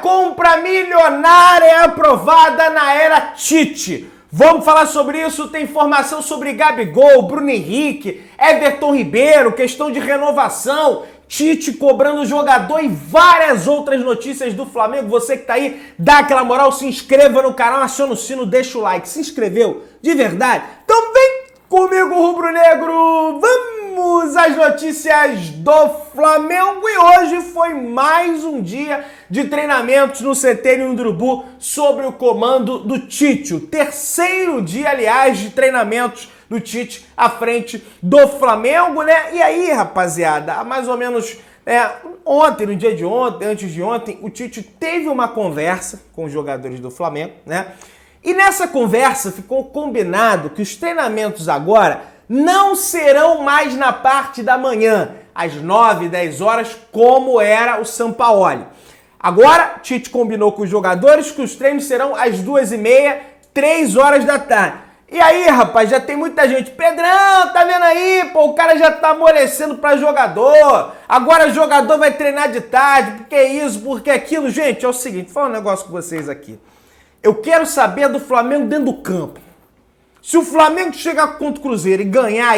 compra milionária é aprovada na era Tite. Vamos falar sobre isso, tem informação sobre Gabigol, Bruno Henrique, Everton Ribeiro, questão de renovação, Tite cobrando jogador e várias outras notícias do Flamengo. Você que tá aí, dá aquela moral, se inscreva no canal, aciona o sino, deixa o like. Se inscreveu? De verdade? Então vem comigo, rubro-negro! Vamos às notícias do Flamengo e hoje foi mais um dia de treinamentos no CT no Urubu sob o comando do Tite. O terceiro dia, aliás, de treinamentos do Tite à frente do Flamengo, né? E aí, rapaziada, há mais ou menos ontem, no dia de ontem, antes de ontem, o Tite teve uma conversa com os jogadores do Flamengo, né? E nessa conversa ficou combinado que os treinamentos agora não serão mais na parte da manhã, às 9, 10 horas, como era o Sampaoli. Agora, Tite combinou com os jogadores que os treinos serão às 2h30, 3 horas da tarde. E aí, rapaz, já tem muita gente. Pedrão, tá vendo aí? Pô, o cara já tá amolecendo pra jogador. Agora o jogador vai treinar de tarde, porque isso, porque aquilo. Gente, é o seguinte, vou falar um negócio com vocês aqui. Eu quero saber do Flamengo dentro do campo. Se o Flamengo chegar contra o Cruzeiro e ganhar,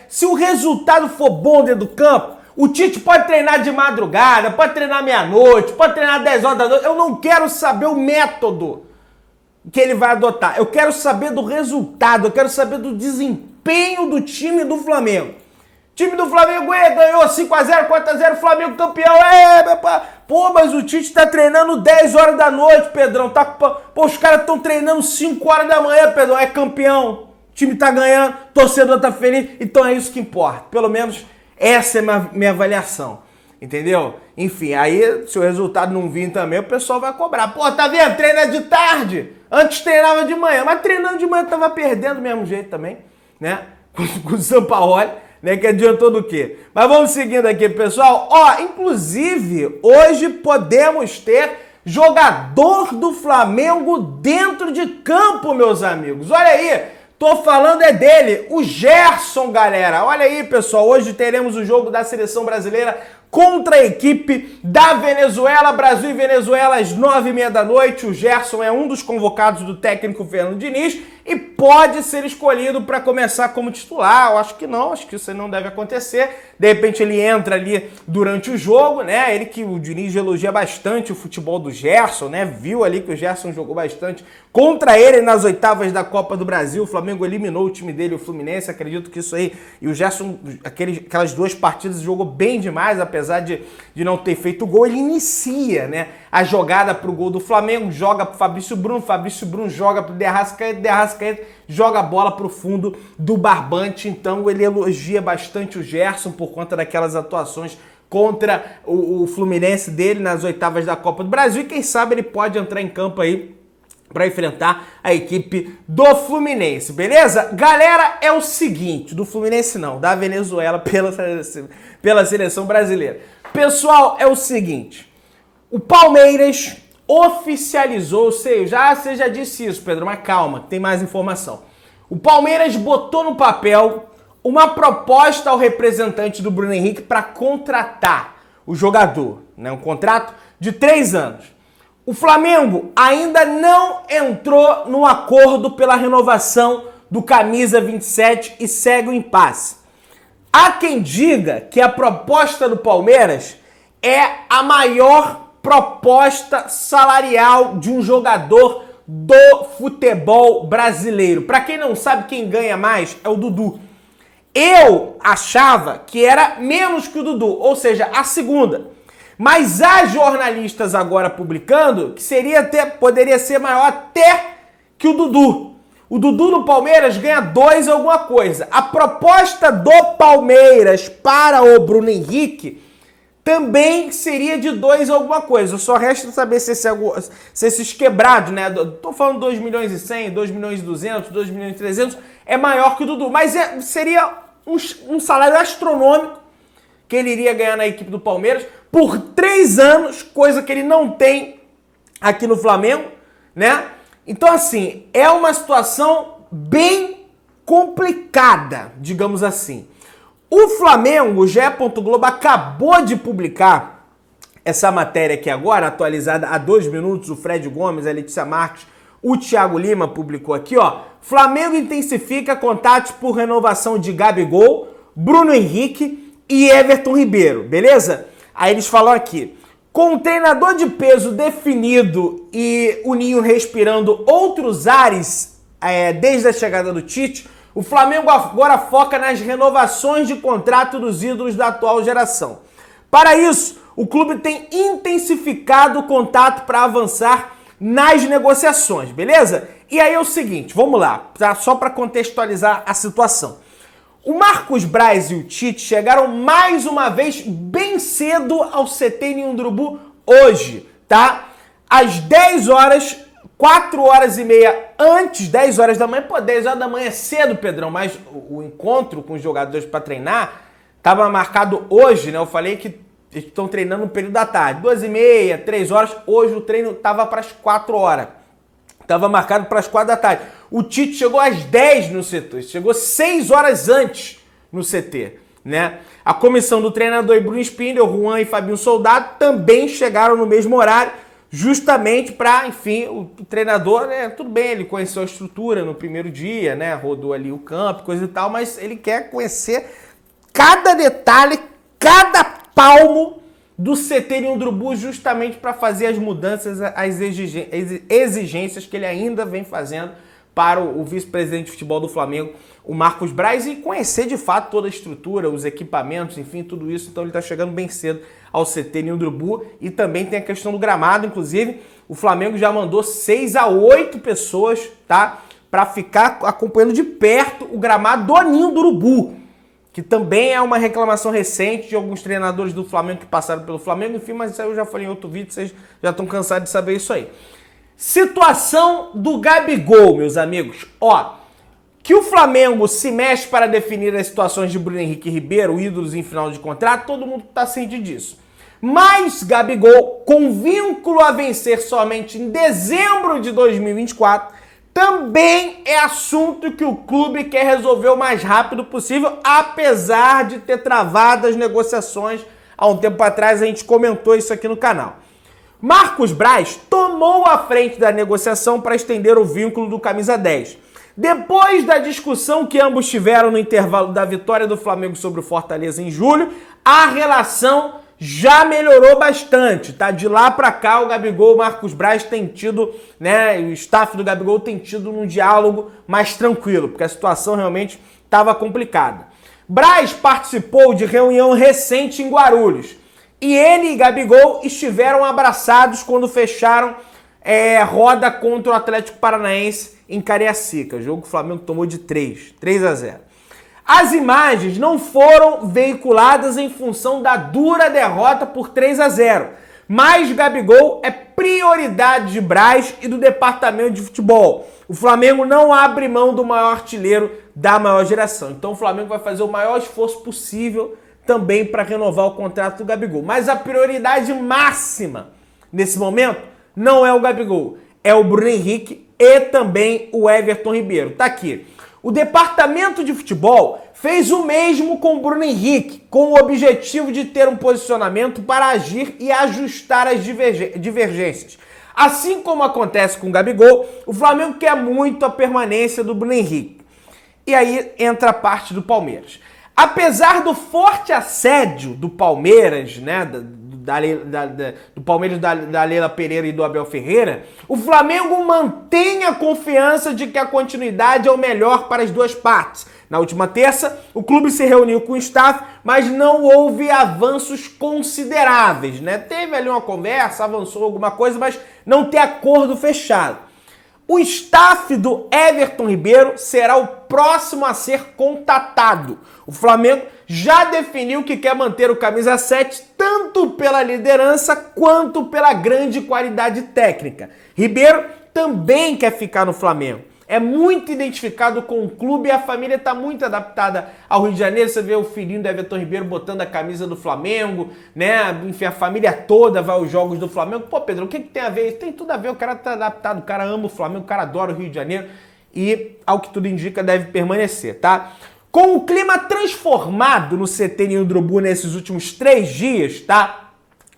se o resultado for bom dentro do campo, o Tite pode treinar de madrugada, pode treinar meia-noite, pode treinar 10 horas da noite. Eu não quero saber o método que ele vai adotar. Eu quero saber do resultado, eu quero saber do desempenho do time do Flamengo. O time do Flamengo ganhou 5x0, 4x0, Flamengo campeão. Pô, mas o Tite tá treinando 10 horas da noite, Pedrão. Pô, os caras estão treinando 5 horas da manhã, Pedrão. É campeão. O time tá ganhando, o torcedor tá feliz. Então é isso que importa. Pelo menos essa é a minha avaliação. Entendeu? Enfim, aí se o resultado não vir também, o pessoal vai cobrar. Pô, tá vendo? Treina de tarde. Antes treinava de manhã. Mas treinando de manhã tava perdendo do mesmo jeito também, né? Com o Sampaoli. Né, que adiantou do quê? Mas vamos seguindo aqui, pessoal. Ó, inclusive, hoje podemos ter jogador do Flamengo dentro de campo, meus amigos. Olha aí, tô falando é dele, o Gerson, galera. Olha aí, pessoal, hoje teremos o jogo da seleção brasileira contra a equipe da Venezuela, Brasil e Venezuela, às 9h30 da noite. O Gerson é um dos convocados do técnico Fernando Diniz e pode ser escolhido para começar como titular. Eu acho que não, acho que isso não deve acontecer. De repente ele entra ali durante o jogo, né? Ele que o Diniz elogia bastante o futebol do Gerson, né? Viu ali que o Gerson jogou bastante contra ele nas oitavas da Copa do Brasil. O Flamengo eliminou o time dele, o Fluminense. Acredito que isso aí... E o Gerson, aquelas duas partidas, jogou bem demais, apesar de não ter feito gol. Ele inicia, né, a jogada pro gol do Flamengo, joga pro Fabrício Bruno joga pro De Arrascaeta joga a bola pro fundo do barbante. Então ele elogia bastante o Gerson por conta daquelas atuações contra o Fluminense dele nas oitavas da Copa do Brasil. E quem sabe ele pode entrar em campo aí para enfrentar a equipe do Fluminense, beleza? Galera, é o seguinte, do Fluminense não, da Venezuela pela seleção brasileira. Pessoal, é o seguinte, o Palmeiras oficializou, você já disse isso, Pedro, mas calma, tem mais informação. O Palmeiras botou no papel uma proposta ao representante do Bruno Henrique para contratar o jogador, né? Um contrato de 3 anos. O Flamengo ainda não entrou no acordo pela renovação do camisa 27 e segue o impasse. Há quem diga que a proposta do Palmeiras é a maior proposta salarial de um jogador do futebol brasileiro. Para quem não sabe, quem ganha mais é o Dudu. Eu achava que era menos que o Dudu, ou seja, a segunda. Mas há jornalistas agora publicando que poderia ser maior até que o Dudu. O Dudu no Palmeiras ganha 2 alguma coisa. A proposta do Palmeiras para o Bruno Henrique também seria de 2 alguma coisa. Só resta saber se esses quebrados, né? Tô falando 2 milhões e 100, 2 milhões e 200, 2 milhões e 300, é maior que o Dudu. Mas seria um salário astronômico que ele iria ganhar na equipe do Palmeiras por 3 anos, coisa que ele não tem aqui no Flamengo, né? Então, assim, é uma situação bem complicada, digamos assim. O Flamengo, o GE. Globo, acabou de publicar essa matéria aqui agora, atualizada há 2 minutos, o Fred Gomes, a Letícia Marques, o Thiago Lima publicou aqui, ó. Flamengo intensifica contatos por renovação de Gabigol, Bruno Henrique e Everton Ribeiro, beleza? Aí eles falam aqui, com o treinador de peso definido e o Ninho respirando outros ares desde a chegada do Tite, o Flamengo agora foca nas renovações de contrato dos ídolos da atual geração. Para isso, o clube tem intensificado o contato para avançar nas negociações, beleza? E aí é o seguinte, vamos lá, só para contextualizar a situação. O Marcos Braz e o Tite chegaram mais uma vez bem cedo ao CT Ninho do Urubu hoje, tá? Às 10 horas, 4 horas e meia antes, 10 horas da manhã. Pô, 10 horas da manhã é cedo, Pedrão, mas o encontro com os jogadores para treinar estava marcado hoje, né? Eu falei que eles estão treinando no período da tarde, 2h30, 3 horas. Hoje o treino estava para as 4 horas. Estava marcado para as 4 da tarde. O Tite chegou às 10 no CT, chegou 6 horas antes no CT, né? A comissão do treinador e Bruno Spindel, Juan e Fabinho Soldado também chegaram no mesmo horário, justamente para, enfim, o treinador, né, tudo bem, ele conheceu a estrutura no primeiro dia, né, rodou ali o campo, coisa e tal, mas ele quer conhecer cada detalhe, cada palmo do CT Ninho do Urubu, justamente para fazer as mudanças, as exigências que ele ainda vem fazendo para o vice-presidente de futebol do Flamengo, o Marcos Braz, e conhecer de fato toda a estrutura, os equipamentos, enfim, tudo isso. Então ele está chegando bem cedo ao CT Ninho do Urubu. E também tem a questão do gramado, inclusive o Flamengo já mandou 6 a 8 pessoas, tá, para ficar acompanhando de perto o gramado do Ninho do Urubu, que também é uma reclamação recente de alguns treinadores do Flamengo que passaram pelo Flamengo, enfim, mas isso aí eu já falei em outro vídeo, vocês já estão cansados de saber isso aí. Situação do Gabigol, meus amigos. Ó, que o Flamengo se mexe para definir as situações de Bruno Henrique e Ribeiro, ídolos em final de contrato, todo mundo está ciente disso. Mas Gabigol, com vínculo a vencer somente em dezembro de 2024, também é assunto que o clube quer resolver o mais rápido possível, apesar de ter travado as negociações. Há um tempo atrás a gente comentou isso aqui no canal. Marcos Braz tomou a frente da negociação para estender o vínculo do camisa 10. Depois da discussão que ambos tiveram no intervalo da vitória do Flamengo sobre o Fortaleza em julho, a relação já melhorou bastante, tá? De lá pra cá, o Gabigol, o Marcos Braz tem tido, né, o staff do Gabigol tem tido um diálogo mais tranquilo, porque a situação realmente estava complicada. Braz participou de reunião recente em Guarulhos, e ele e Gabigol estiveram abraçados quando fecharam roda contra o Atlético Paranaense em Cariacica. Jogo que o Flamengo tomou de 3 a 0. As imagens não foram veiculadas em função da dura derrota por 3 a 0. Mas Gabigol é prioridade de Braz e do departamento de futebol. O Flamengo não abre mão do maior artilheiro da maior geração. Então o Flamengo vai fazer o maior esforço possível também para renovar o contrato do Gabigol. Mas a prioridade máxima nesse momento não é o Gabigol, é o Bruno Henrique e também o Everton Ribeiro. Tá aqui. O departamento de futebol fez o mesmo com o Bruno Henrique, com o objetivo de ter um posicionamento para agir e ajustar as divergências. Assim como acontece com o Gabigol, o Flamengo quer muito a permanência do Bruno Henrique. E aí entra a parte do Palmeiras. Apesar do forte assédio do Palmeiras, né, do Palmeiras da Leila Pereira e do Abel Ferreira, o Flamengo mantém a confiança de que a continuidade é o melhor para as duas partes. Na última terça, o clube se reuniu com o staff, mas não houve avanços consideráveis, né? Teve ali uma conversa, avançou alguma coisa, mas não tem acordo fechado. O staff do Everton Ribeiro será o próximo a ser contatado. O Flamengo já definiu que quer manter o camisa 7 tanto pela liderança quanto pela grande qualidade técnica. Ribeiro também quer ficar no Flamengo. É muito identificado com o clube e a família está muito adaptada ao Rio de Janeiro. Você vê o filhinho do Everton Ribeiro botando a camisa do Flamengo, né? Enfim, a família toda vai aos jogos do Flamengo. Pô, Pedro, o que tem a ver? Tem tudo a ver, o cara tá adaptado, o cara ama o Flamengo, o cara adora o Rio de Janeiro e, ao que tudo indica, deve permanecer, tá? Com o clima transformado no CT Ninho do Urubu nesses últimos 3 dias, tá?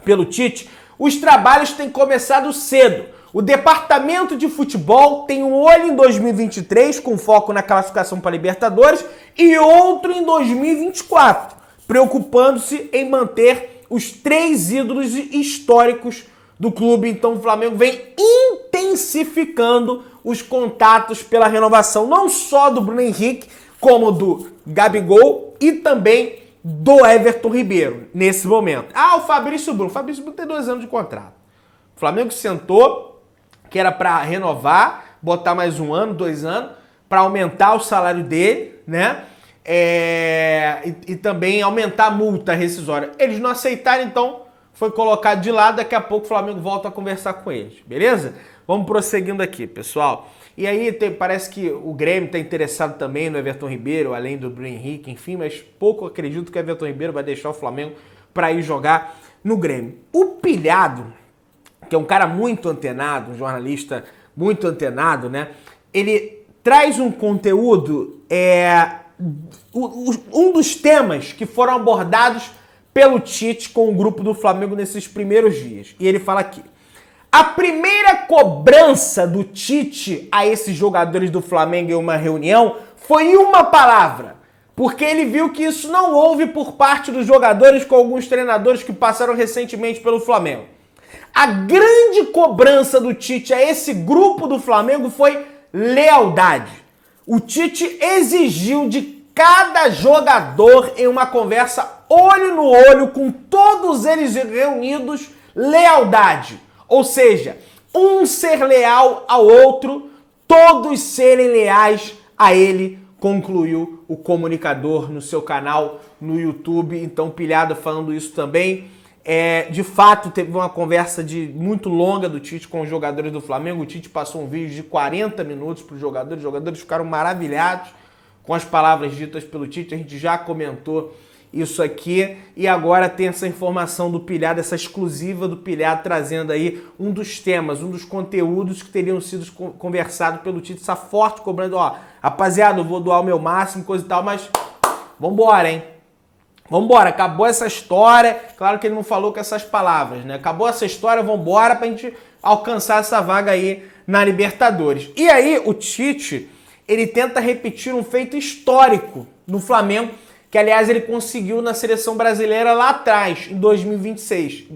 pelo Tite, os trabalhos têm começado cedo. O departamento de futebol tem um olho em 2023, com foco na classificação para Libertadores, e outro em 2024, preocupando-se em manter os 3 ídolos históricos do clube. Então o Flamengo vem intensificando os contatos pela renovação, não só do Bruno Henrique, como do Gabigol e também do Everton Ribeiro, nesse momento. O Fabrício Bruno. O Fabrício Bruno tem 2 anos de contrato. O Flamengo sentou, que era para renovar, botar mais 1 ano, 2 anos, para aumentar o salário dele, né? E também aumentar a multa rescisória. Eles não aceitaram, então foi colocado de lado. Daqui a pouco o Flamengo volta a conversar com eles, beleza? Vamos prosseguindo aqui, pessoal. E aí parece que o Grêmio está interessado também no Everton Ribeiro, além do Bruno Henrique, enfim, mas pouco acredito que o Everton Ribeiro vai deixar o Flamengo para ir jogar no Grêmio. O Pilhado, que é um cara muito antenado, um jornalista muito antenado, né? Ele traz um conteúdo, um dos temas que foram abordados pelo Tite com o grupo do Flamengo nesses primeiros dias. E ele fala aqui: a primeira cobrança do Tite a esses jogadores do Flamengo em uma reunião foi uma palavra, porque ele viu que isso não houve por parte dos jogadores com alguns treinadores que passaram recentemente pelo Flamengo. A grande cobrança do Tite a esse grupo do Flamengo foi lealdade. O Tite exigiu de cada jogador, em uma conversa olho no olho, com todos eles reunidos, lealdade. Ou seja, um ser leal ao outro, todos serem leais a ele, concluiu o comunicador no seu canal no YouTube. Então, Pilhado falando isso também. De fato, teve uma conversa muito longa do Tite com os jogadores do Flamengo. O Tite passou um vídeo de 40 minutos para os jogadores ficaram maravilhados com as palavras ditas pelo Tite. A gente já comentou isso aqui, e agora tem essa informação do Pilhado, essa exclusiva do Pilhado, trazendo aí um dos temas, um dos conteúdos que teriam sido conversados pelo Tite, essa forte cobrando, rapaziada, eu vou doar o meu máximo, coisa e tal, mas vambora, hein? Vambora, acabou essa história. Claro que ele não falou com essas palavras, né? Acabou essa história, vambora pra gente alcançar essa vaga aí na Libertadores. E aí o Tite, ele tenta repetir um feito histórico no Flamengo, que aliás ele conseguiu na seleção brasileira lá atrás, em 2016, em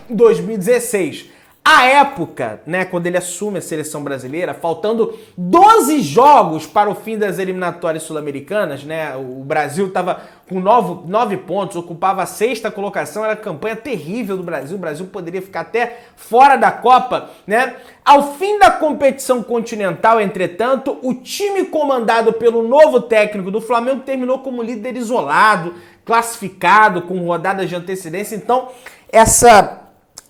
2016. À época, né, quando ele assume a seleção brasileira, faltando 12 jogos para o fim das eliminatórias sul-americanas, né, o Brasil estava com 9 pontos, ocupava a 6ª colocação, era uma campanha terrível do Brasil, o Brasil poderia ficar até fora da Copa, né? Ao fim da competição continental, entretanto, o time comandado pelo novo técnico do Flamengo terminou como líder isolado, classificado, com rodadas de antecedência. Então,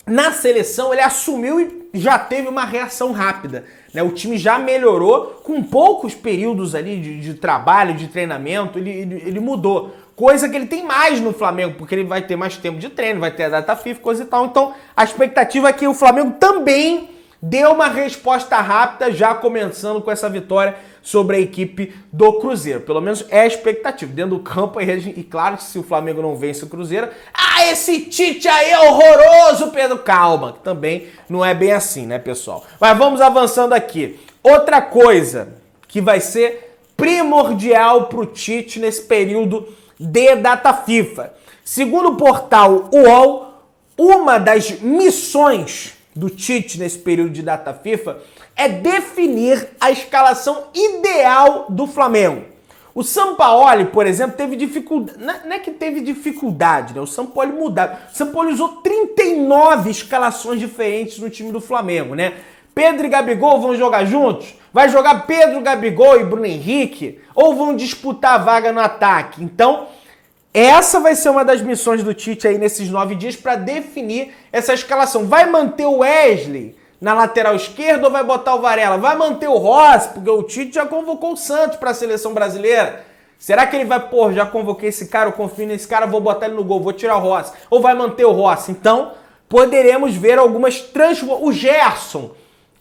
na seleção, ele assumiu e já teve uma reação rápida, né? O time já melhorou, com poucos períodos ali de trabalho, de treinamento, ele mudou. Coisa que ele tem mais no Flamengo, porque ele vai ter mais tempo de treino, vai ter a data FIFA, coisa e tal. Então, a expectativa é que o Flamengo também deu uma resposta rápida, já começando com essa vitória sobre a equipe do Cruzeiro. Pelo menos é a expectativa. Dentro do campo, e claro que se o Flamengo não vence o Cruzeiro, esse Tite aí é horroroso, Pedro. Calma, que também não é bem assim, né, pessoal? Mas vamos avançando aqui. Outra coisa que vai ser primordial pro Tite nesse período de data FIFA. Segundo o portal UOL, uma das missões do Tite nesse período de data FIFA é definir a escalação ideal do Flamengo. O Sampaoli, por exemplo, teve dificuldade. Não é que teve dificuldade, né? O Sampaoli mudava. O Sampaoli usou 39 escalações diferentes no time do Flamengo, né? Pedro e Gabigol vão jogar juntos? Vai jogar Pedro, Gabigol e Bruno Henrique? Ou vão disputar a vaga no ataque? Então, essa vai ser uma das missões do Tite aí nesses 9 dias para definir essa escalação. Vai manter o Wesley na lateral esquerda ou vai botar o Varela? Vai manter o Rossi, porque o Tite já convocou o Santos para a seleção brasileira. Será que ele vai, já convoquei esse cara, eu confio nesse cara, vou botar ele no gol, vou tirar o Rossi? Ou vai manter o Rossi? Então, poderemos ver algumas transformações. O Gerson,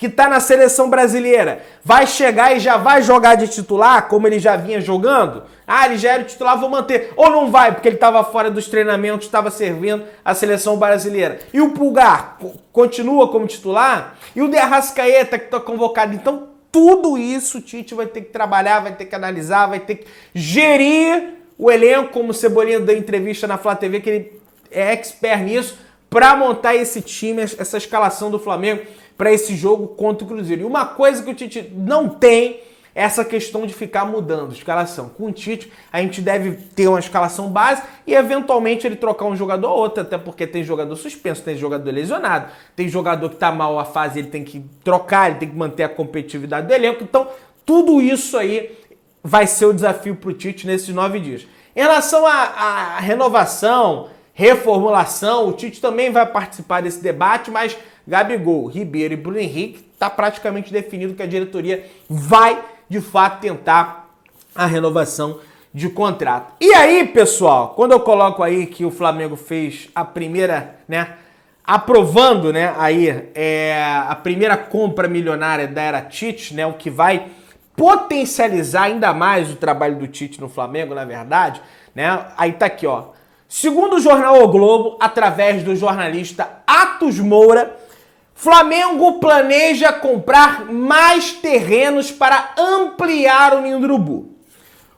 que tá na seleção brasileira, vai chegar e já vai jogar de titular, como ele já vinha jogando? Ah, ele já era o titular, vou manter. Ou não vai, porque ele estava fora dos treinamentos, estava servindo a seleção brasileira. E o Pulgar continua como titular? E o De Arrascaeta, que está convocado? Então, tudo isso o Tite vai ter que trabalhar, vai ter que analisar, vai ter que gerir o elenco, como o Cebolinha deu entrevista na Flá TV, que ele é expert nisso, para montar esse time, essa escalação do Flamengo para esse jogo contra o Cruzeiro. E uma coisa que o Tite não tem é essa questão de ficar mudando escalação. Com o Tite, a gente deve ter uma escalação base e eventualmente ele trocar um jogador ou outro, até porque tem jogador suspenso, tem jogador lesionado, tem jogador que tá mal a fase, ele tem que trocar, ele tem que manter a competitividade do elenco. Então, tudo isso aí vai ser o desafio para o Tite nesses 9 dias. Em relação à renovação, reformulação, o Tite também vai participar desse debate, mas Gabigol, Ribeiro e Bruno Henrique está praticamente definido que a diretoria vai, de fato, tentar a renovação de contrato. E aí, pessoal, quando eu coloco aí que o Flamengo fez a primeira, aprovando, a primeira compra milionária da era Tite, o que vai potencializar ainda mais o trabalho do Tite no Flamengo, na verdade, aí tá aqui, ó. Segundo o jornal O Globo, através do jornalista Atos Moura, Flamengo planeja comprar mais terrenos para ampliar o Ninho do Urubu.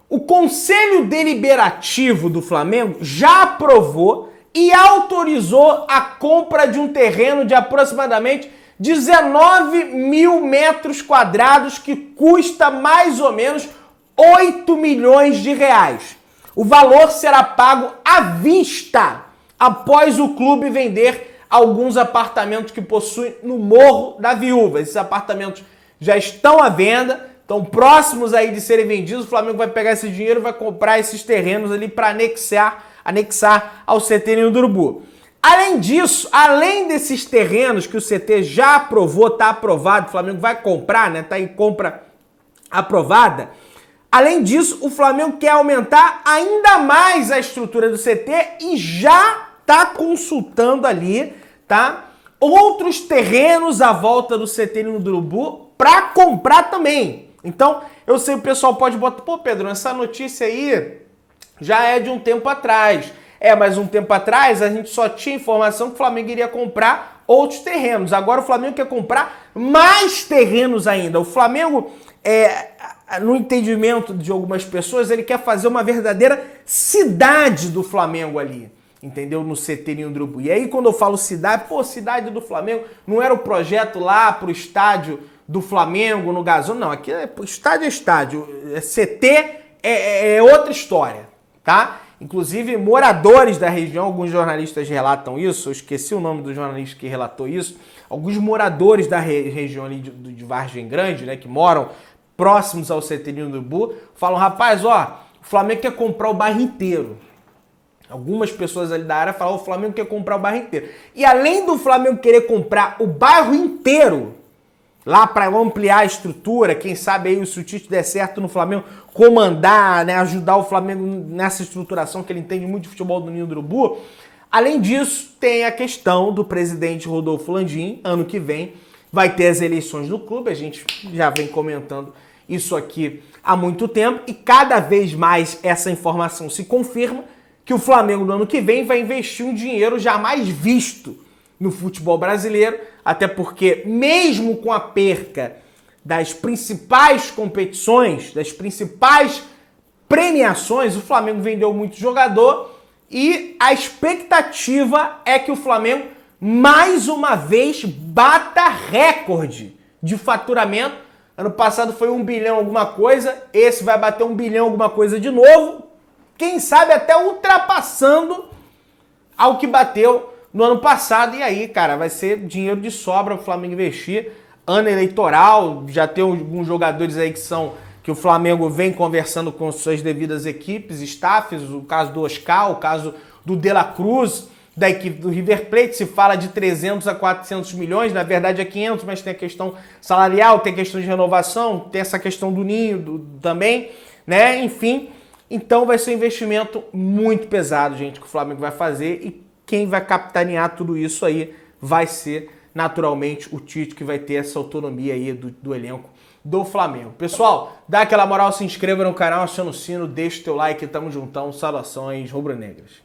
O Conselho Deliberativo do Flamengo já aprovou e autorizou a compra de um terreno de aproximadamente 19 mil metros quadrados que custa mais ou menos 8 milhões de reais. O valor será pago à vista após o clube vender alguns apartamentos que possui no Morro da Viúva. Esses apartamentos já estão à venda, estão próximos aí de serem vendidos. O Flamengo vai pegar esse dinheiro e vai comprar esses terrenos ali para anexar ao CT Ninho do Urubu. Além disso, além desses terrenos que o CT já aprovou, está aprovado, o Flamengo vai comprar, está em compra aprovada. Além disso, o Flamengo quer aumentar ainda mais a estrutura do CT e já está consultando ali, outros terrenos à volta do CT Ninho do Urubu para comprar também. Então, eu sei que o pessoal pode botar, pô, Pedro, essa notícia aí já é de um tempo atrás. Mas um tempo atrás a gente só tinha informação que o Flamengo iria comprar outros terrenos. Agora o Flamengo quer comprar mais terrenos ainda. O Flamengo, no entendimento de algumas pessoas, ele quer fazer uma verdadeira cidade do Flamengo ali. Entendeu? No CT Ninho do Urubu. E aí quando eu falo cidade, cidade do Flamengo, não era o projeto lá pro estádio do Flamengo, no Gasão, não. Aqui estádio é estádio. CT é outra história, tá? Inclusive, moradores da região, alguns jornalistas relatam isso, eu esqueci o nome do jornalista que relatou isso, alguns moradores da região ali de Vargem Grande, que moram próximos ao CT Ninho do Urubu, falam, rapaz, o Flamengo quer comprar o bairro inteiro. Algumas pessoas ali da área falam, o Flamengo quer comprar o bairro inteiro. E além do Flamengo querer comprar o bairro inteiro, lá para ampliar a estrutura, quem sabe aí se o Tite der certo no Flamengo, comandar, ajudar o Flamengo nessa estruturação que ele entende muito de futebol do Ninho do Urubu. Além disso, tem a questão do presidente Rodolfo Landim, ano que vem vai ter as eleições do clube, a gente já vem comentando isso aqui há muito tempo e cada vez mais essa informação se confirma que o Flamengo no ano que vem vai investir um dinheiro jamais visto no futebol brasileiro, até porque mesmo com a perca das principais competições, das principais premiações, o Flamengo vendeu muito jogador e a expectativa é que o Flamengo mais uma vez bata recorde de faturamento. Ano passado foi 1 bilhão alguma coisa, esse vai bater 1 bilhão alguma coisa de novo, quem sabe até ultrapassando ao que bateu no ano passado. E aí, cara, vai ser dinheiro de sobra para o Flamengo investir. Ano eleitoral, já tem alguns jogadores aí que o Flamengo vem conversando com suas devidas equipes, staffs, o caso do Oscar, o caso do De La Cruz, da equipe do River Plate, se fala de 300 a 400 milhões, na verdade é 500, mas tem a questão salarial, tem a questão de renovação, tem essa questão do Ninho também, enfim. Então vai ser um investimento muito pesado, gente, que o Flamengo vai fazer e quem vai capitanear tudo isso aí vai ser naturalmente o Tite que vai ter essa autonomia aí do elenco do Flamengo. Pessoal, dá aquela moral, se inscreva no canal, aciona o sino, deixa o teu like, tamo juntão, saudações rubro-negras.